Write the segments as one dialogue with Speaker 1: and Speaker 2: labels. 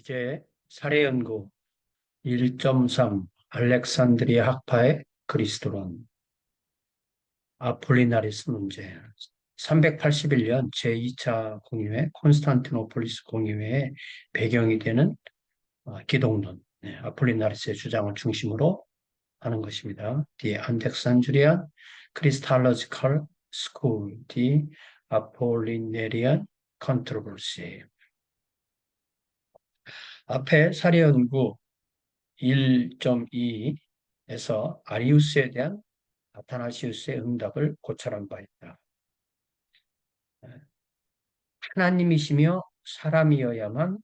Speaker 1: 이제 사례연구 1.3 알렉산드리아 학파의 그리스도론 아폴리나리스 문제 381년 제2차 공의회 콘스탄티노폴리스 공의회의 배경이 되는 기독론 아폴리나리스의 주장을 중심으로 하는 것입니다. The Alexandrian Christological School, The Apollinarian Controversy. 앞에 사례연구 1.2에서 아리우스에 대한 아타나시우스의 응답을 고찰한 바 있다. 하나님이시며 사람이어야만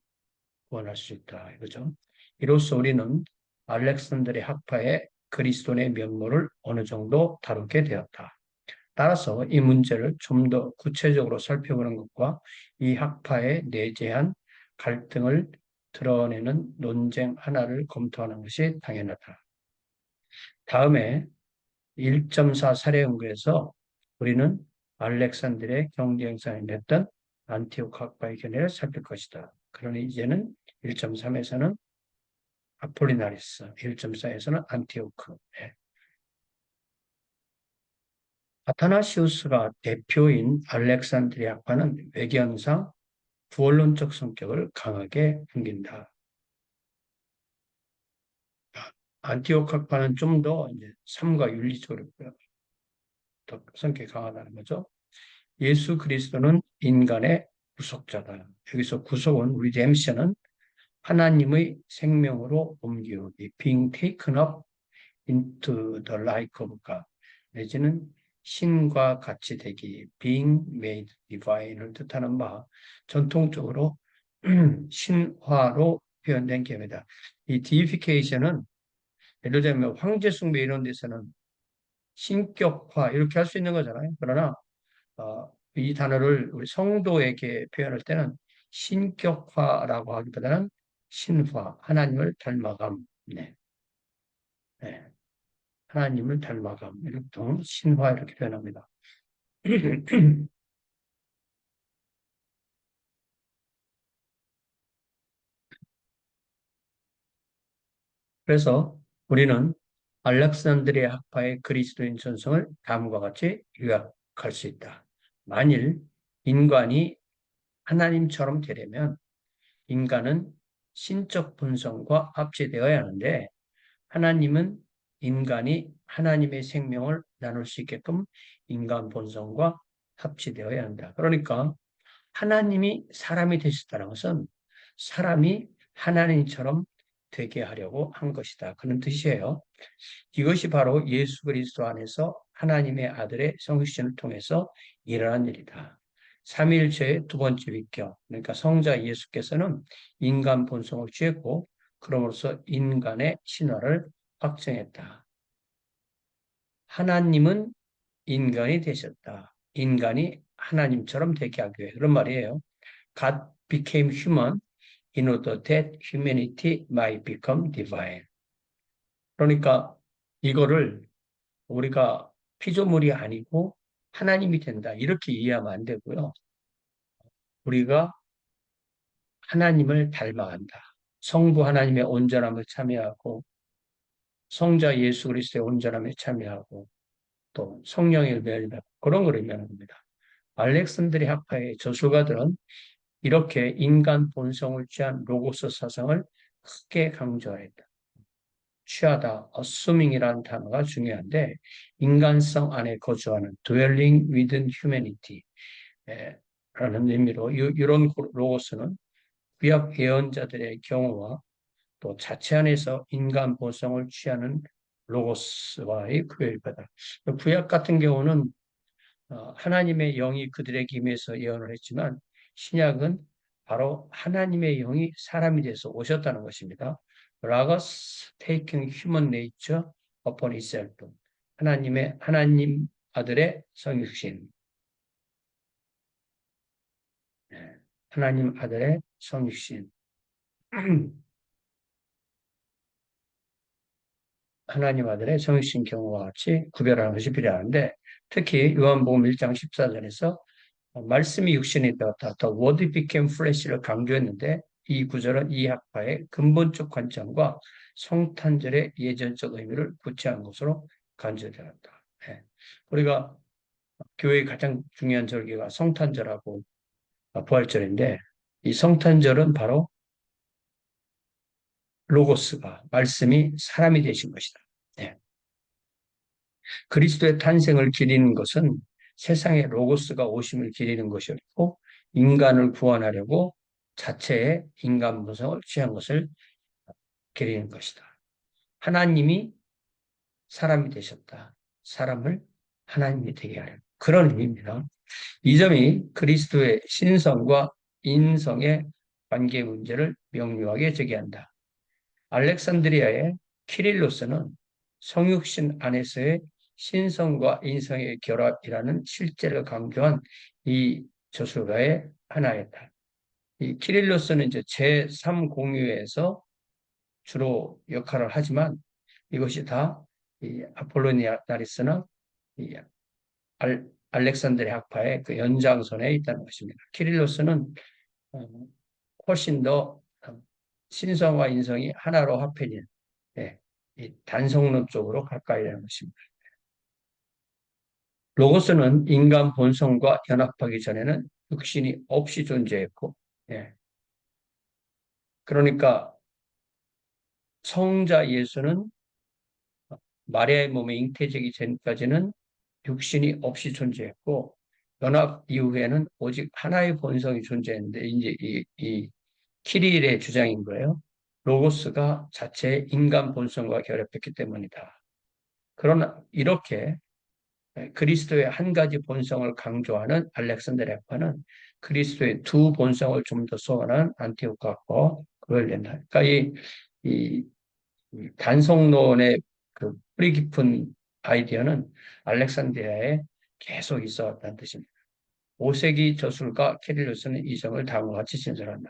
Speaker 1: 구원할 수 있다. 이거죠. 이로써 우리는 알렉산드리 학파의 그리스도의 면모를 어느 정도 다루게 되었다. 따라서 이 문제를 좀 더 구체적으로 살펴보는 것과 이 학파의 내재한 갈등을 드러내는 논쟁 하나를 검토하는 것이 당연하다. 다음에 1.4 사례 연구에서 우리는 알렉산드리아의 경제 행사에 냈던 안티오크 학파의 견해를 살필 것이다. 그러니 이제는 1.3에서는 아폴리나리스, 1.4에서는 안티오크. 아타나시우스가 대표인 알렉산드리아 학파는 외견상 구원론적 성격을 강하게 풍긴다. 안티오크 학파는 좀 더 삶과 윤리적으로 더 성격이 강하다는 거죠. 예수 그리스도는 인간의 구속자다. 여기서 구속은 redemption은 하나님의 생명으로 옮기우기, being taken up into the like of God, 내지는 신과 같이 되기, being made divine을 뜻하는 바, 전통적으로 신화로 표현된 개념이다. 이 deification은 예를 들면 황제 숭배 이런 데서는 신격화 이렇게 할 수 있는 거잖아요. 그러나 이 단어를 우리 성도에게 표현할 때는 신격화라고 하기보다는 신화, 하나님을 닮아감, 네. 하나님을 닮아감, 이렇게 신화 이렇게 표현합니다. 그래서 우리는 알렉산드리아 학파의 그리스도인 전성을 다음과 같이 요약할 수 있다. 만일 인간이 하나님처럼 되려면 인간은 신적 본성과 합치되어야 하는데 하나님은 인간이 하나님의 생명을 나눌 수 있게끔 인간 본성과 합치되어야 한다. 그러니까 하나님이 사람이 되셨다는 것은 사람이 하나님처럼 되게 하려고 한 것이다. 그런 뜻이에요. 이것이 바로 예수 그리스도 안에서 하나님의 아들의 성육신을 통해서 일어난 일이다. 삼위일체의 두 번째 위격, 그러니까 성자 예수께서는 인간 본성을 취했고 그럼으로써 인간의 신화를 확정했다. 하나님은 인간이 되셨다. 인간이 하나님처럼 되게 하기 위해 그런 말이에요. God became human in order that humanity might become divine. 그러니까 이거를 우리가 피조물이 아니고 하나님이 된다. 이렇게 이해하면 안 되고요. 우리가 하나님을 닮아간다. 성부 하나님의 온전함을 참여하고 성자 예수 그리스도의 온전함에 참여하고 또 성령의 멸망 그런 걸 의미하는 겁니다. 알렉산드리아 학파의 저술가들은 이렇게 인간 본성을 취한 로고스 사상을 크게 강조했다. 취하다, assuming이라는 단어가 중요한데 인간성 안에 거주하는 dwelling within humanity 라는 의미로 이런 로고스는 구약 예언자들의 경우와 또 자체 안에서 인간 본성을 취하는 로고스와의 구별받아. 구약 같은 경우는 하나님의 영이 그들에게 임해서 예언을 했지만 신약은 바로 하나님의 영이 사람이 돼서 오셨다는 것입니다. Logos taking human nature upon itself. 하나님 아들의 성육신. 하나님 아들의 성육신. 하나님 아들의 성육신 경우와 같이 구별하는 것이 필요한데 특히 요한복음 1장 14절에서 말씀이 육신이 되었다. The word became flesh를 강조했는데 이 구절은 이 학파의 근본적 관점과 성탄절의 예전적 의미를 구체한 것으로 간주되었다. 예. 우리가 교회의 가장 중요한 절기가 성탄절하고 부활절인데 이 성탄절은 바로 로고스가 말씀이 사람이 되신 것이다. 예. 그리스도의 탄생을 기리는 것은 세상에 로고스가 오심을 기리는 것이었고 인간을 구원하려고 자체의 인간 본성을 취한 것을 기리는 것이다. 하나님이 사람이 되셨다. 사람을 하나님이 되게 하려. 그런 의미입니다. 이 점이 그리스도의 신성과 인성의 관계 문제를 명료하게 제기한다. 알렉산드리아의 키릴로스는 성육신 안에서의 신성과 인성의 결합이라는 실제를 강조한 이 저술가의 하나였다. 이 키릴로스는 이제 제3공유에서 주로 역할을 하지만 이것이 다 이 아폴로니아리스나 이 알렉산드리아 학파의 그 연장선에 있다는 것입니다. 키릴로스는 어, 훨씬 더 신성과 인성이 하나로 합해진 예, 이 단성론 쪽으로 가까이 되는 것입니다. 로고스는 인간 본성과 연합하기 전에는 육신이 없이 존재했고, 예, 그러니까 성자 예수는 마리아의 몸에 잉태되기 전까지는 육신이 없이 존재했고, 연합 이후에는 오직 하나의 본성이 존재했는데, 이제 이 키릴의 주장인 거예요. 로고스가 자체의 인간 본성과 결합했기 때문이다. 그러나 이렇게 그리스도의 한 가지 본성을 강조하는 알렉산드리아파는 그리스도의 두 본성을 좀 더 소원한 안티오카과 그걸 낸다. 그러니까 이 단성론의 그 뿌리 깊은 아이디어는 알렉산드리아에 계속 있어 왔다는 뜻입니다. 5세기 저술가 캐릴로스는 이 점을 다음과 같이 진술한다.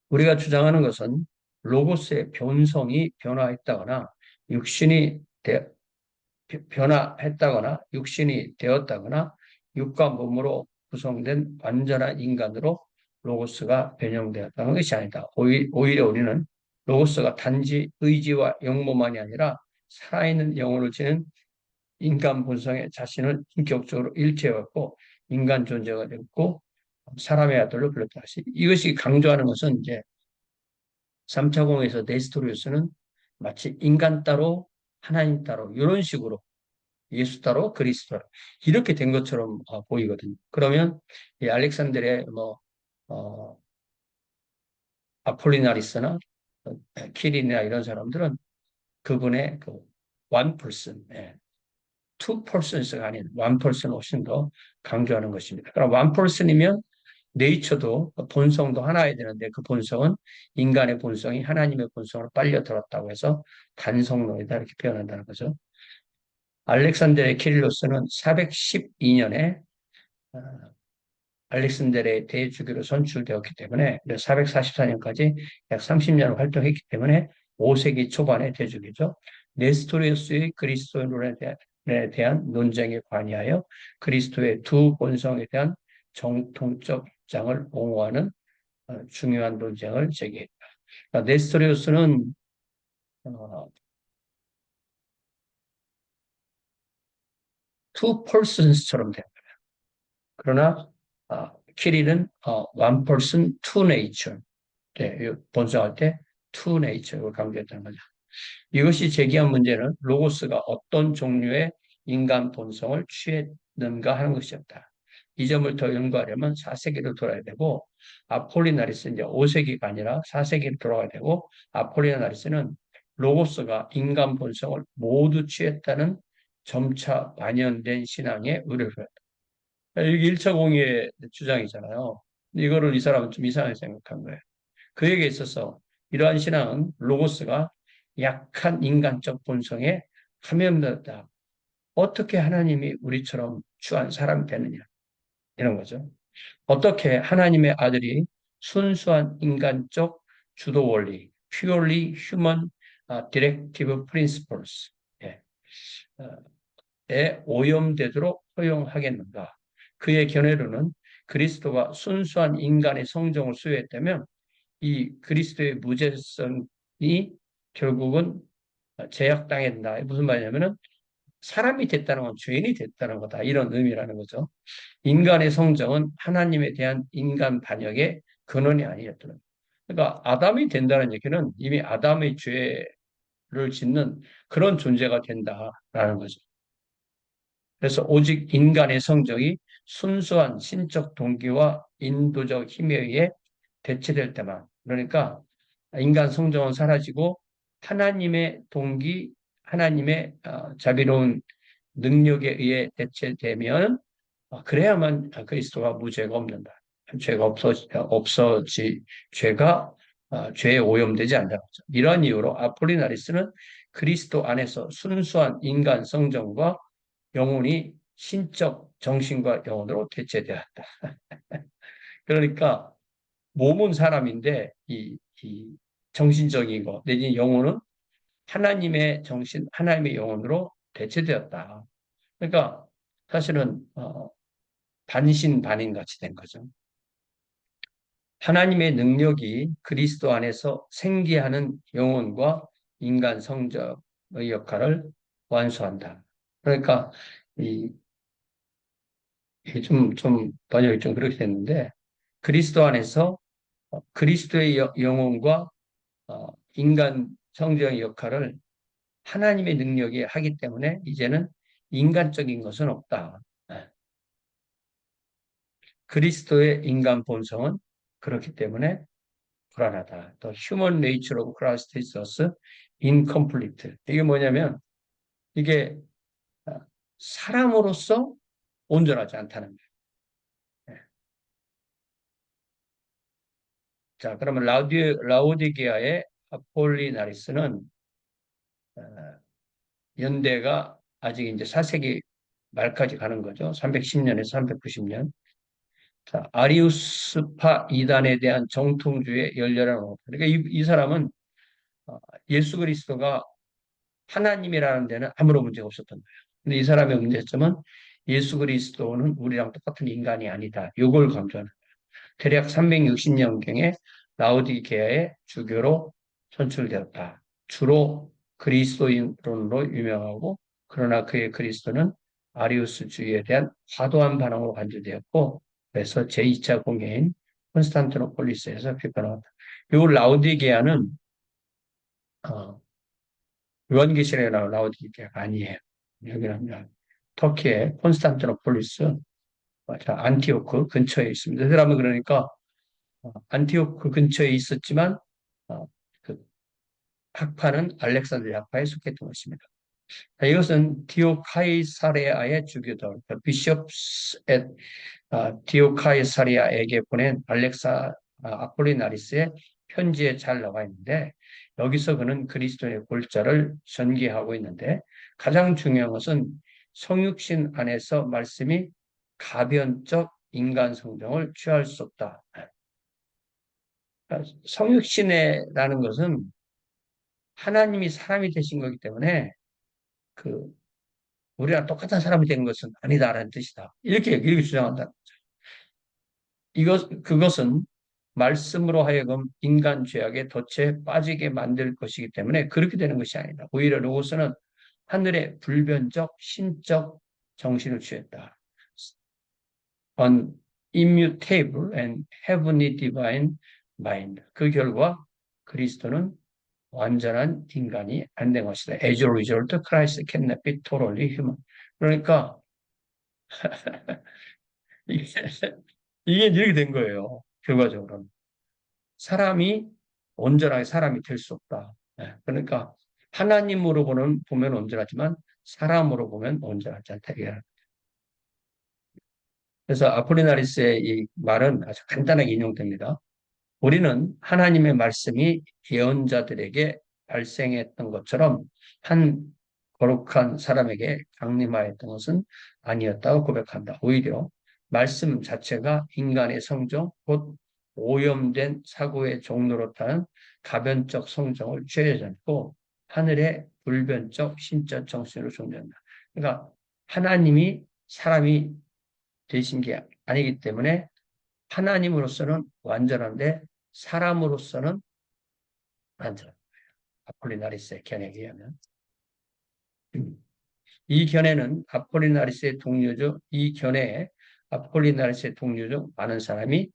Speaker 1: 우리가 주장하는 것은 로고스의 본성이 변화했다거나 육신이 변화했다거나 육신이 되었다거나 육과 몸으로 구성된 완전한 인간으로 로고스가 변형되었다는 것이 아니다. 오히려 우리는 로고스가 단지 의지와 영모만이 아니라 살아있는 영혼을 지닌 인간 본성의 자신을 인격적으로 일체해왔고 인간 존재가 됐고 사람의 아들로 불렀다. 이것이 강조하는 것은 이제 3차 공에서 네스토리우스는 마치 인간 따로 하나님 따로 이런 식으로 예수 따로 그리스도 따로 이렇게 된 것처럼 보이거든요. 그러면 이 알렉산드리아 뭐 어, 아폴리나리스나 키린이나 이런 사람들은 그분의 그 one person, two persons가 아닌 one person 훨씬 더 강조하는 것입니다. 그럼 one person이면 네이처도 본성도 하나야 되는데 그 본성은 인간의 본성이 하나님의 본성으로 빨려 들었다고 해서 단성론이다 이렇게 표현한다는 거죠. 알렉산드의 키릴로스는 412년에 알렉산드의 대주교로 선출되었기 때문에 444년까지 약 30년을 활동했기 때문에 5세기 초반의 대주교죠. 네스토리우스의 그리스도론에 대한 논쟁에 관여하여 그리스도의 두 본성에 대한 정통적 입장을 옹호하는 중요한 논쟁을 제기했다. 그러니까 네스토리우스는 two persons처럼 됩니다. 그러나 키릴은 one person, two nature. 네, 본성할 때 two nature를 강조했다는 거죠. 이것이 제기한 문제는 로고스가 어떤 종류의 인간 본성을 취했는가 하는 것이었다. 이 점을 더 연구하려면 4세기로 돌아야 되고 아폴리나리스 이제 5세기가 아니라 4세기로 돌아가야 되고 아폴리나리스는 로고스가 인간 본성을 모두 취했다는 점차 반영된 신앙의 의뢰를 이게 1차 공의의 주장이잖아요. 이거를 이 사람은 좀 이상하게 생각한 거예요. 그에게 있어서 이러한 신앙은 로고스가 약한 인간적 본성에 감염되었다. 어떻게 하나님이 우리처럼 추한 사람이 되느냐. 이런 거죠. 어떻게 하나님의 아들이 순수한 인간적 주도 원리, purely human directive principles 에 오염되도록 허용하겠는가? 그의 견해로는 그리스도가 순수한 인간의 성정을 수여했다면 이 그리스도의 무죄성이 결국은 제약당한다. 무슨 말이냐면은 사람이 됐다는 건 죄인이 됐다는 거다. 이런 의미라는 거죠. 인간의 성정은 하나님에 대한 인간 반역의 근원이 아니었다. 그러니까 아담이 된다는 얘기는 이미 아담의 죄를 짓는 그런 존재가 된다라는 거죠. 그래서 오직 인간의 성정이 순수한 신적 동기와 인도적 힘에 의해 대체될 때만, 그러니까 인간 성정은 사라지고 하나님의 동기, 하나님의 자비로운 능력에 의해 대체되면 그래야만 그리스도가 무죄가 없는다. 죄가 없어지 죄가 죄에 오염되지 않는다. 이러한 이유로 아폴리나리스는 그리스도 안에서 순수한 인간 성정과 영혼이 신적 정신과 영혼으로 대체되었다. 그러니까 몸은 사람인데 이 정신적인 거 내지 영혼은 하나님의 정신, 하나님의 영혼으로 대체되었다. 그러니까 사실은 반신반인 같이 된 거죠. 하나님의 능력이 그리스도 안에서 생기하는 영혼과 인간 성적의 역할을 완수한다. 그러니까 이 좀 번역이 좀 그렇게 됐는데 그리스도 안에서 그리스도의 영혼과 인간 성적의 역할을 하나님의 능력이 하기 때문에 이제는 인간적인 것은 없다. 예. 그리스도의 인간 본성은 그렇기 때문에 불안하다. 또 human nature of Christ is thus incomplete. 이게 뭐냐면 이게 사람으로서 온전하지 않다는 거예요. 예. 자, 그러면 라우디게아의 아폴리나리스는 어, 연대가 아직 이제 4세기 말까지 가는 거죠. 310년에서 390년. 자, 아리우스파 이단에 대한 정통주의 열렬한 오. 그러니까 이 사람은 어, 예수 그리스도가 하나님이라는 데는 아무런 문제가 없었던 거예요. 근데 이 사람의 문제점은 예수 그리스도는 우리랑 똑같은 인간이 아니다. 이걸 강조하는 거예요. 대략 360년경에 라오디게아의 주교로 선출되었다. 주로 그리스도인론으로 유명하고 그러나 그의 그리스도는 아리우스주의에 대한 과도한 반응으로 간주되었고 그래서 제2차 공예인 콘스탄티노폴리스에서 비판받았다. 이 라오디게아는 어, 요한계시록에 나온 라오디게아가 아니에요. 여기는 터키의 콘스탄티노폴리스 안티오크 근처에 있습니다. 그 사람은 그러니까 안티오크 근처에 있었지만 어, 그 학파는 알렉산드리아 학파에 속했던 것입니다. 이것은 디오카이사레아의 주교들, 비숍스 앳 디오카이사리아에게 보낸 아폴리나리스의 편지에 잘 나와 있는데 여기서 그는 그리스도의 골자를 전개하고 있는데 가장 중요한 것은 성육신 안에서 말씀이 가변적 인간 성정을 취할 수 없다. 성육신이라는 것은 하나님이 사람이 되신 거기 때문에 그 우리랑 똑같은 사람이 된 것은 아니다라는 뜻이다. 이렇게 주장한다. 그것은 말씀으로 하여금 인간 죄악의 덫에 빠지게 만들 것이기 때문에 그렇게 되는 것이 아니다. 오히려 로고스는 하늘의 불변적 신적 정신을 취했다. An immutable and heavenly divine mind. 그 결과 그리스도는 완전한 인간이 안 된 것이다. As a result, Christ cannot be totally human. 그러니까 이게, 이게 이렇게 된 거예요. 결과적으로는. 사람이 온전하게 사람이 될 수 없다. 예, 그러니까 하나님으로 보면 온전하지만 사람으로 보면 온전하지 않다. 그래서 아폴리나리스의 이 말은 아주 간단하게 인용됩니다. 우리는 하나님의 말씀이 예언자들에게 발생했던 것처럼 한 거룩한 사람에게 강림하였던 것은 아니었다고 고백한다. 오히려 말씀 자체가 인간의 성정, 곧 오염된 사고의 종로로 타는 가변적 성정을 취하지 않고 하늘의 불변적 신적 정신으로 존재한다. 그러니까 하나님이 사람이 되신 게 아니기 때문에 하나님으로서는 완전한데 사람으로서는 만들어. 아폴리나리스의 견해에 의하면. 이 견해는 아폴리나리스의 동료 중, 이 견해에 아폴리나리스의 동료 중 많은 사람이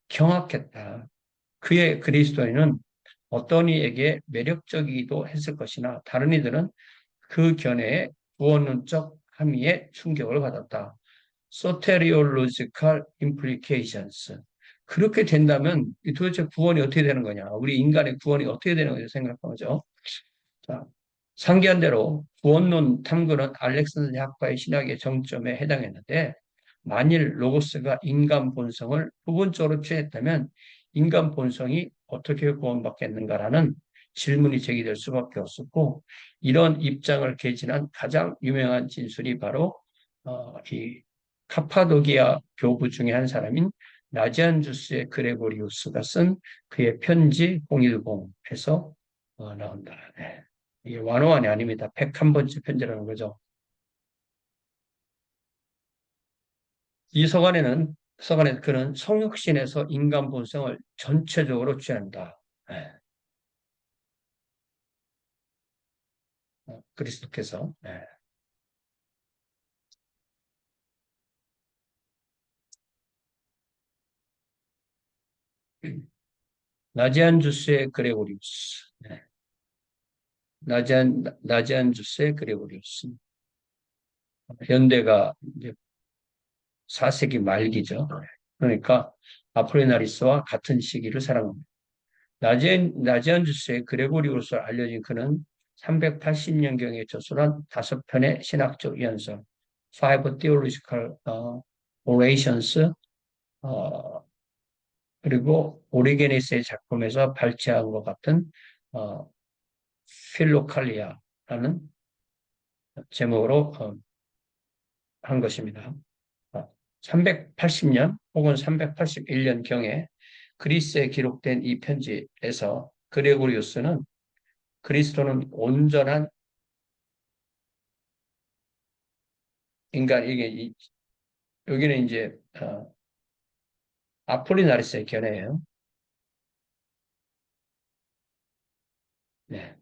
Speaker 1: 경악했다. 그의 그리스도인은 어떤 이에게 매력적이기도 했을 것이나 다른 이들은 그 견해의 구원론적 함의에 충격을 받았다. soteriological implications. 그렇게 된다면 도대체 구원이 어떻게 되는 거냐? 우리 인간의 구원이 어떻게 되는 거냐 생각하죠. 자, 상기한 대로 구원론 탐구는 알렉산더 학파의 신학의 정점에 해당했는데 만일 로고스가 인간 본성을 부분적으로 취했다면 인간 본성이 어떻게 구원받겠는가라는 질문이 제기될 수밖에 없었고 이런 입장을 개진한 가장 유명한 진술이 바로 이 카파도기아 교부 중에 한 사람인 나지안주스의 그레고리우스가 쓴 그의 편지 010에서 나온다. 네. 이게 완호안이 아닙니다. 101번째 편지라는 거죠. 이 서간에 그는 성육신에서 인간 본성을 전체적으로 취한다. 네. 그리스도께서. 네. 나지안주스의 그레고리우스. 네. 나지안주스의 그레고리우스. 현대가 이제 4세기 말기죠. 그러니까 아폴리나리스와 같은 시기를 살아갑니다. 나지안주스의 그레고리우스로 알려진 그는 380년경에 저술한 5편의 신학적 연설, Five Theological Orations, 어, 그리고 오리게니스의 작품에서 발췌한 것 같은 어, 필로칼리아라는 제목으로 한 것입니다. 380년 혹은 381년경에 그리스에 기록된 이 편지에서 그레고리우스는 그리스도는 온전한 인간, 여기는 이제, 아폴리나리스의 견해예요. 네.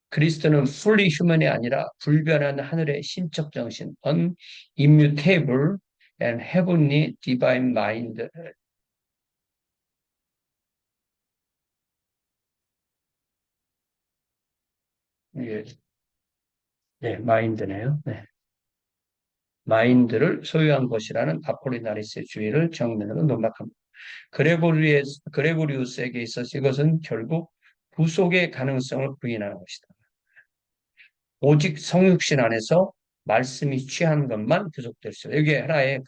Speaker 1: 그리스도는 fully human이 아니라 불변한 하늘의 신적 정신, unimmutable and heavenly divine mind, 예, 네, 마인드네요. 네. 마인드를 소유한 것이라는 아폴리나리스의 주의를 정면으로 논박합니다. 그레고리우스에게 있어서 이것은 결국 구속의 가능성을 부인하는 것이다. 오직 성육신 안에서 말씀이 취한 것만 구속될 수 있어요. 이게 하나의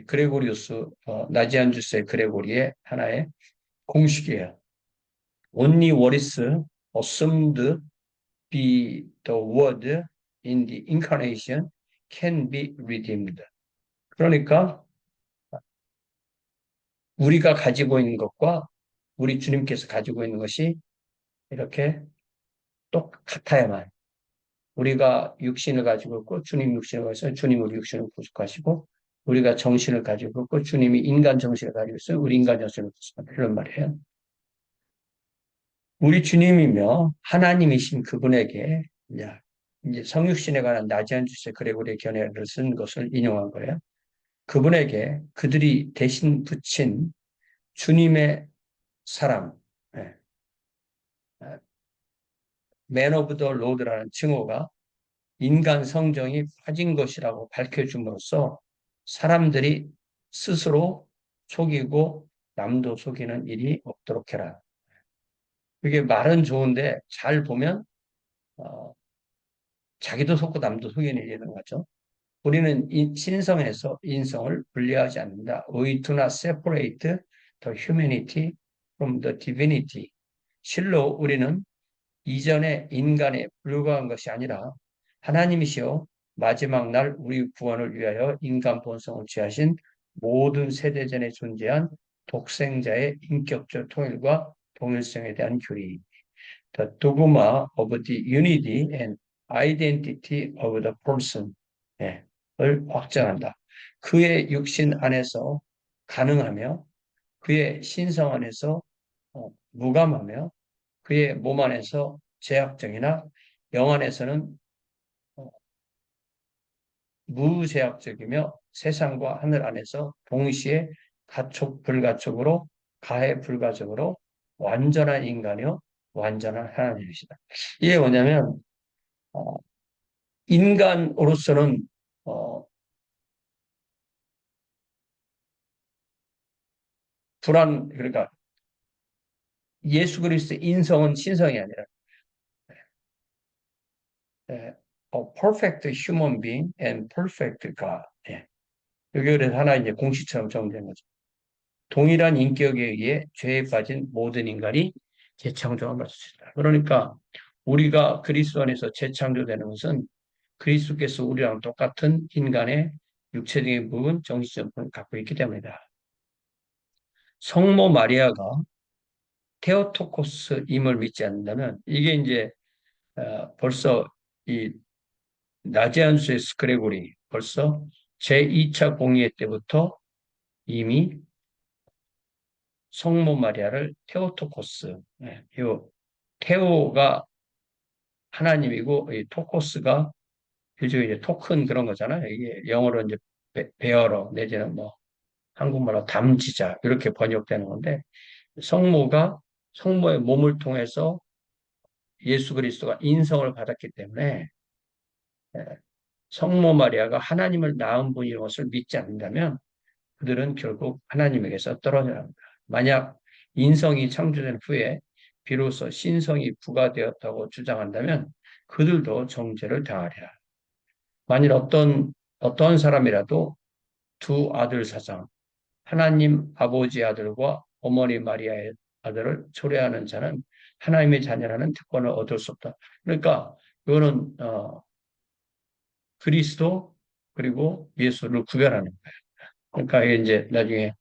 Speaker 1: 그레고리우스, 나지안주스의 그레고리의 하나의 공식이에요. Only what is assumed be the word in the incarnation can be redeemed. 그러니까 우리가 가지고 있는 것과 우리 주님께서 가지고 있는 것이 이렇게 똑같아야만 우리가 육신을 가지고 있고 주님 육신을 가지고 있어요. 주님 우리 육신을 구속하시고 우리가 정신을 가지고 있고 주님이 인간 정신을 가지고 있어요. 우리 인간 정신을 구속한다. 이런 말이에요. 우리 주님이며 하나님이신 그분에게 이제 성육신에 관한 나지안주스의 그레고리의 견해를 쓴 것을 인용한 거예요. 그분에게 그들이 대신 붙인 주님의 사람, 맨 오브 더 로드라는 칭호가 인간 성정이 빠진 것이라고 밝혀줌으로써 사람들이 스스로 속이고 남도 속이는 일이 없도록 해라. 그게 말은 좋은데 잘 보면 어, 자기도 속고 남도 속이는 일이라는 거죠. 우리는 신성에서 인성을 분리하지 않는다. We do not separate the humanity from the divinity. 실로 우리는 이전의 인간에 불과한 것이 아니라 하나님이시여 마지막 날 우리 구원을 위하여 인간 본성을 취하신 모든 세대 전에 존재한 독생자의 인격적 통일과 동일성에 대한 교리. The dogma of the unity and identity of the person. 을 확정한다. 그의 육신 안에서 가능하며 그의 신성 안에서 무감하며 그의 몸 안에서 제약적이나 영 안에서는 어, 무제약적이며 세상과 하늘 안에서 동시에 가촉 불가촉으로 가해 불가적으로 완전한 인간이요 완전한 하나님이시다. 이게 뭐냐면 어, 인간으로서는 어, 그러니까 예수 그리스도의 인성은 신성이 아니라 예, a perfect human being and perfect God. 예. 여기 그래서 하나 이제 공식처럼 정된 거죠. 동일한 인격에 의해 죄에 빠진 모든 인간이 재창조함을 받습니다. 그러니까 우리가 그리스도 안에서 재창조되는 것은 그리스도께서 우리랑 똑같은 인간의 육체적인 부분, 정신적인 부분을 갖고 있기 때문이다. 성모 마리아가 테오토코스임을 믿지 않는다면 이게 이제 벌써 이 나지안수의 스크레고리 벌써 제2차 공의회 때부터 이미 성모 마리아를 테오토코스, 요 테오가 하나님이고 이 토코스가 일종의 이제 토큰 그런 거잖아요. 이게 영어로 이제 베어러 내지는 뭐 한국말로 담지자 이렇게 번역되는 건데 성모의 몸을 통해서 예수 그리스도가 인성을 받았기 때문에 성모 마리아가 하나님을 낳은 분인 것을 믿지 않는다면 그들은 결국 하나님에게서 떨어져야 합니다. 만약 인성이 창조된 후에 비로소 신성이 부과되었다고 주장한다면 그들도 정죄를 당하리라. 만일 어떤 사람이라도 두 아들 사상, 하나님 아버지 아들과 어머니 마리아의 아들을 초래하는 자는 하나님의 자녀라는 특권을 얻을 수 없다. 그러니까 이거는 그리스도 그리고 예수를 구별하는 거예요. 그러니까 이게 이제 나중에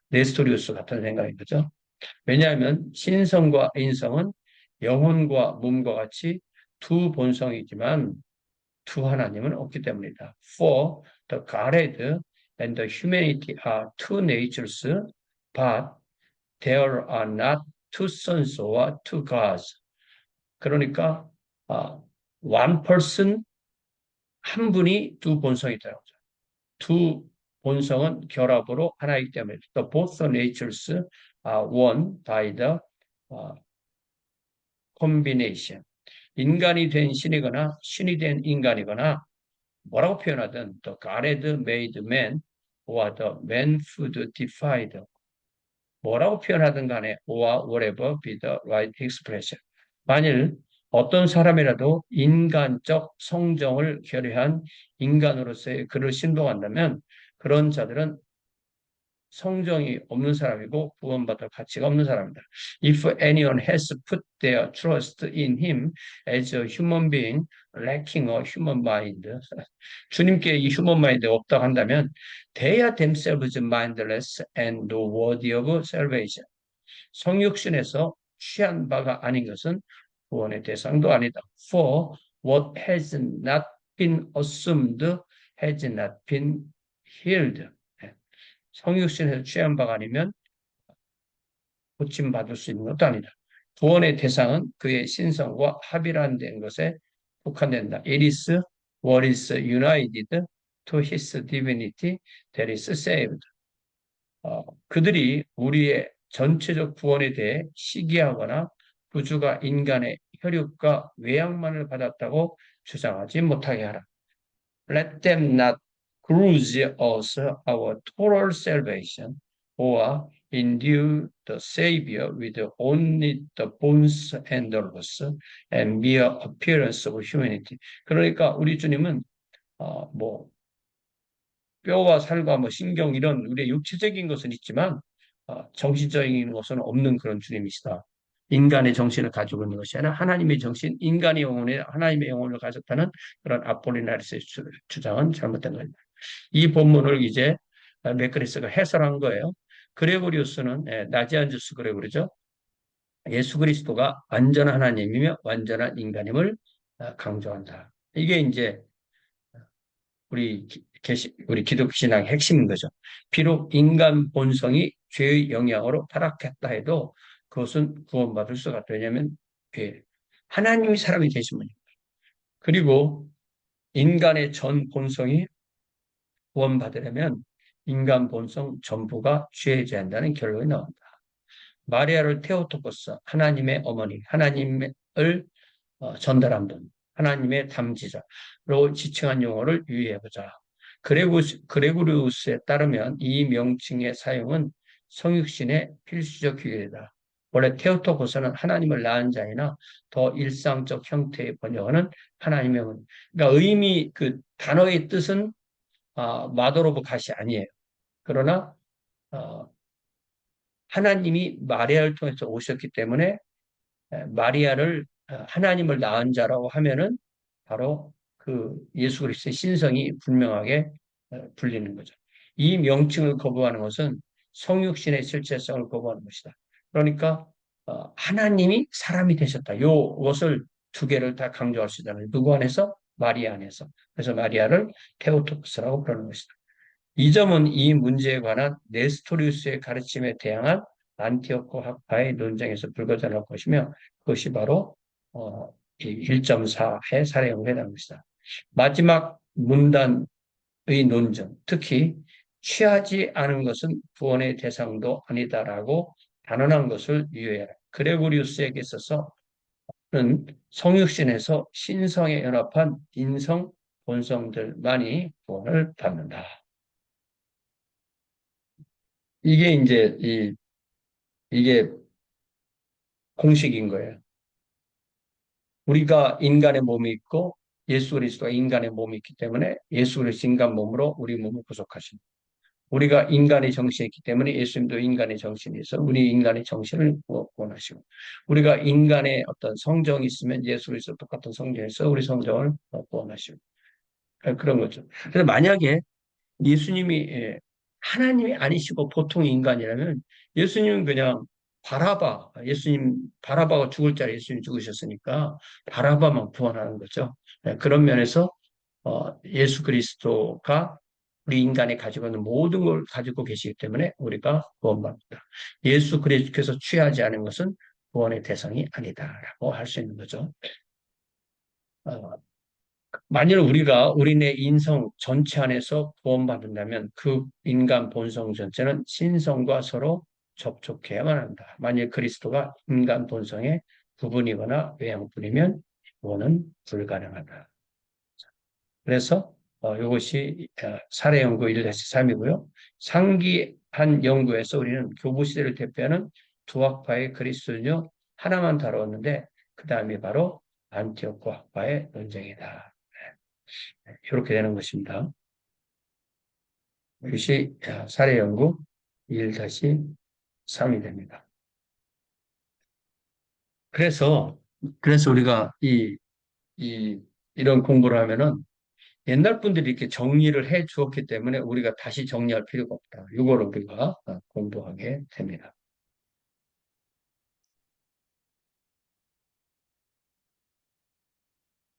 Speaker 1: 네스토리우스 같은 생각인 거죠. 왜냐하면 신성과 인성은 영혼과 몸과 같이 두 본성이지만 두 하나님은 없기 때문이다. For the Godhead and the humanity are two natures, but there are not two sons or two gods. 그러니까 one person 한 분이 두 본성이 있다는 거죠. 두 본성은 결합으로 하나이기 때문에 the both natures are one by the uh, combination. 인간이 된 신이거나 신이 된 인간이거나 뭐라고 표현하든 the God made man or the man food defied 뭐라고 표현하든 간에 or whatever be the right expression. 만일 어떤 사람이라도 인간적 성정을 결여한 인간으로서의 그를 신봉한다면 그런 자들은 성정이 없는 사람이고 구원받을 가치가 없는 사람이다. If anyone has put their trust in him as a human being lacking a human mind, 주님께 이 human mind가 없다고 한다면 they are themselves mindless and worthy of salvation. 성육신에서 취한 바가 아닌 것은 구원의 대상도 아니다. For what has not been assumed has not been healed. 성육신에서 취한 바가 아니면 고침받을 수 있는 것도 아니다. 구원의 대상은 그의 신성과 합일화된 것에 국한된다. It is what is united to his divinity that is saved. 그들이 우리의 전체적 구원에 대해 시기하거나 구주가 인간의 혈육과 외양만을 받았다고 주장하지 못하게 하라. Let them not grudge us our total salvation or endue the Savior with only the bones and nerves and mere appearance of humanity. 그러니까 우리 주님은 뭐 뼈와 살과 뭐 신경 이런 우리의 육체적인 것은 있지만 정신적인 것은 없는 그런 주님이시다. 인간의 정신을 가지고 있는 것이 아니라 하나님의 정신, 인간의 영혼에 하나님의 영혼을 가졌다는 그런 아폴리나리스의 주장은 잘못된 겁니다. 이 본문을 이제 맥그리스가 해설한 거예요. 그레고리우스는 나지안주스 그레고리죠. 예수 그리스도가 완전한 하나님이며 완전한 인간임을 강조한다. 이게 이제 우리 기독교 신앙의 핵심인 거죠. 비록 인간 본성이 죄의 영향으로 타락했다 해도 그것은 구원받을 수가 없다. 왜냐하면 예, 하나님이 사람이 되신 분입니다. 그리고 인간의 전 본성이 구원받으려면 인간 본성 전부가 죄제한다는 결론이 나온다. 마리아를 테오토코스, 하나님의 어머니, 하나님을 전달한 분, 하나님의 담지자로 지칭한 용어를 유의해보자. 그레고리우스에 따르면 이 명칭의 사용은 성육신의 필수적 규율이다. 원래 테오토코스는 하나님을 낳은 자이나 더 일상적 형태의 번역어는 하나님의 어머니. 그러니까 그 단어의 뜻은 마도로브 갓이 아니에요. 그러나 어, 하나님이 마리아를 통해서 오셨기 때문에 마리아를 하나님을 낳은 자라고 하면은 바로 그 예수 그리스도의 신성이 분명하게 불리는 거죠. 이 명칭을 거부하는 것은 성육신의 실체성을 거부하는 것이다. 그러니까 하나님이 사람이 되셨다. 요것을 두 개를 다 강조할 수 있잖아요. 누구 안에서? 마리아 안에서. 그래서 마리아를 테오토크스라고 부르는 것이다. 이 점은 이 문제에 관한 네스토리우스의 가르침에 대항한 안티오코 학파의 논쟁에서 불거져날 것이며 그것이 바로 1.4의 사례형에 해당합니다. 마지막 문단의 논점, 특히 취하지 않은 것은 구원의 대상도 아니다라고 단언한 것을 유의해라. 그레고리우스에게 있어서는 성육신에서 신성에 연합한 인성 본성들만이 구원을 받는다. 이게 이제 이게 공식인 거예요. 우리가 인간의 몸이 있고 예수 그리스도가 인간의 몸이 있기 때문에 예수 그리스도 인간 몸으로 우리 몸을 구속하십니다. 우리가 인간의 정신이 있기 때문에 예수님도 인간의 정신이 있어 우리 인간의 정신을 구원하시고 우리가 인간의 어떤 성정이 있으면 예수 그리스도 똑같은 성정이 있어 우리 성정을 구원하시고 그런 거죠. 그래서 만약에 예수님이 하나님이 아니시고 보통 인간이라면 예수님은 그냥 예수님 바라바가 죽을 자리 예수님 죽으셨으니까 바라바만 구원하는 거죠. 그런 면에서 예수 그리스도가 우리 인간이 가지고 있는 모든 걸 가지고 계시기 때문에 우리가 구원받는다. 예수 그리스도께서 취하지 않은 것은 구원의 대상이 아니다라고 할 수 있는 거죠. 어, 만일 우리가 우리네 인성 전체 안에서 구원받는다면 그 인간 본성 전체는 신성과 서로 접촉해야만 한다. 만일 그리스도가 인간 본성의 부분이거나 외양분이면 구원은 불가능하다. 그래서 이것이 사례 연구 1-3이고요. 상기한 연구에서 우리는 교부 시대를 대표하는 두 학파의 그리스도인요 하나만 다루었는데 그 다음이 바로 안티오코 학파의 논쟁이다. 이렇게 되는 것입니다. 이것이 사례 연구 1-3이 됩니다. 그래서 우리가 이런 공부를 하면은 옛날 분들이 이렇게 정리를 해 주었기 때문에 우리가 다시 정리할 필요가 없다. 이거를 우리가 공부하게 됩니다.